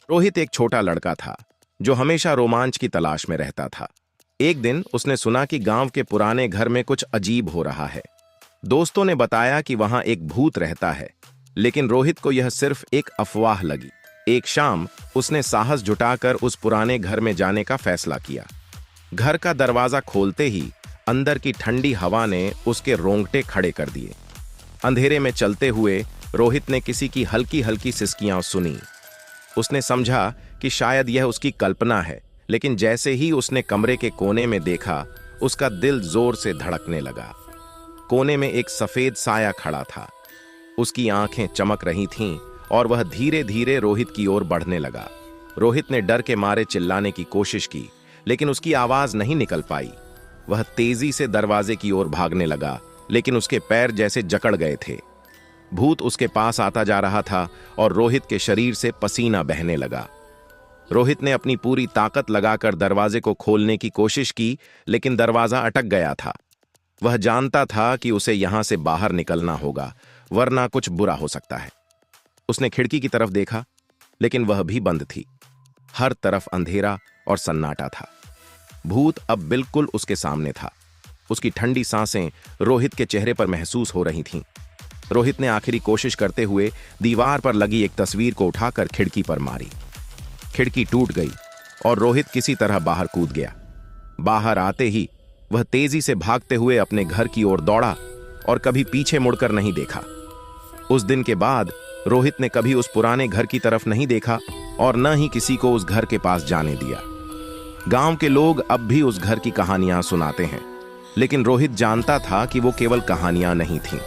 रोहित एक छोटा लड़का था जो हमेशा रोमांच की तलाश में रहता था। एक दिन उसने सुना कि गांव के पुराने घर में कुछ अजीब हो रहा है। दोस्तों ने बताया कि वहां एक भूत रहता है, लेकिन रोहित को यह सिर्फ एक अफवाह लगी। एक शाम उसने साहस जुटाकर उस पुराने घर में जाने का फैसला किया। घर का दरवाजा खोलते ही अंदर की ठंडी हवा ने उसके रोंगटे खड़े कर दिए। अंधेरे में चलते हुए रोहित ने किसी की हल्की हल्की सिसकियां सुनी। उसने समझा कि शायद यह उसकी कल्पना है, लेकिन जैसे ही उसने कमरे के कोने में देखा, उसका दिल जोर से धड़कने लगा। कोने में एक सफेद साया खड़ा था। उसकी आंखें चमक रही थीं और वह धीरे धीरे रोहित की ओर बढ़ने लगा। रोहित ने डर के मारे चिल्लाने की कोशिश की, लेकिन उसकी आवाज नहीं निकल पाई। वह तेजी से दरवाजे की ओर भागने लगा, लेकिन उसके पैर जैसे जकड़ गए थे। भूत उसके पास आता जा रहा था और रोहित के शरीर से पसीना बहने लगा। रोहित ने अपनी पूरी ताकत लगाकर दरवाजे को खोलने की कोशिश की, लेकिन दरवाजा अटक गया था। वह जानता था कि उसे यहां से बाहर निकलना होगा, वरना कुछ बुरा हो सकता है। उसने खिड़की की तरफ देखा, लेकिन वह भी बंद थी। हर तरफ अंधेरा और सन्नाटा था। भूत अब बिल्कुल उसके सामने था। उसकी ठंडी सांसें रोहित के चेहरे पर महसूस हो रही थीं। रोहित ने आखिरी कोशिश करते हुए दीवार पर लगी एक तस्वीर को उठाकर खिड़की पर मारी। खिड़की टूट गई और रोहित किसी तरह बाहर कूद गया। बाहर आते ही वह तेजी से भागते हुए अपने घर की ओर दौड़ा और कभी पीछे मुड़कर नहीं देखा। उस दिन के बाद रोहित ने कभी उस पुराने घर की तरफ नहीं देखा और न ही किसी को उस घर के पास जाने दिया। गांव के लोग अब भी उस घर की कहानियां सुनाते हैं, लेकिन रोहित जानता था कि वो केवल कहानियां नहीं थीं।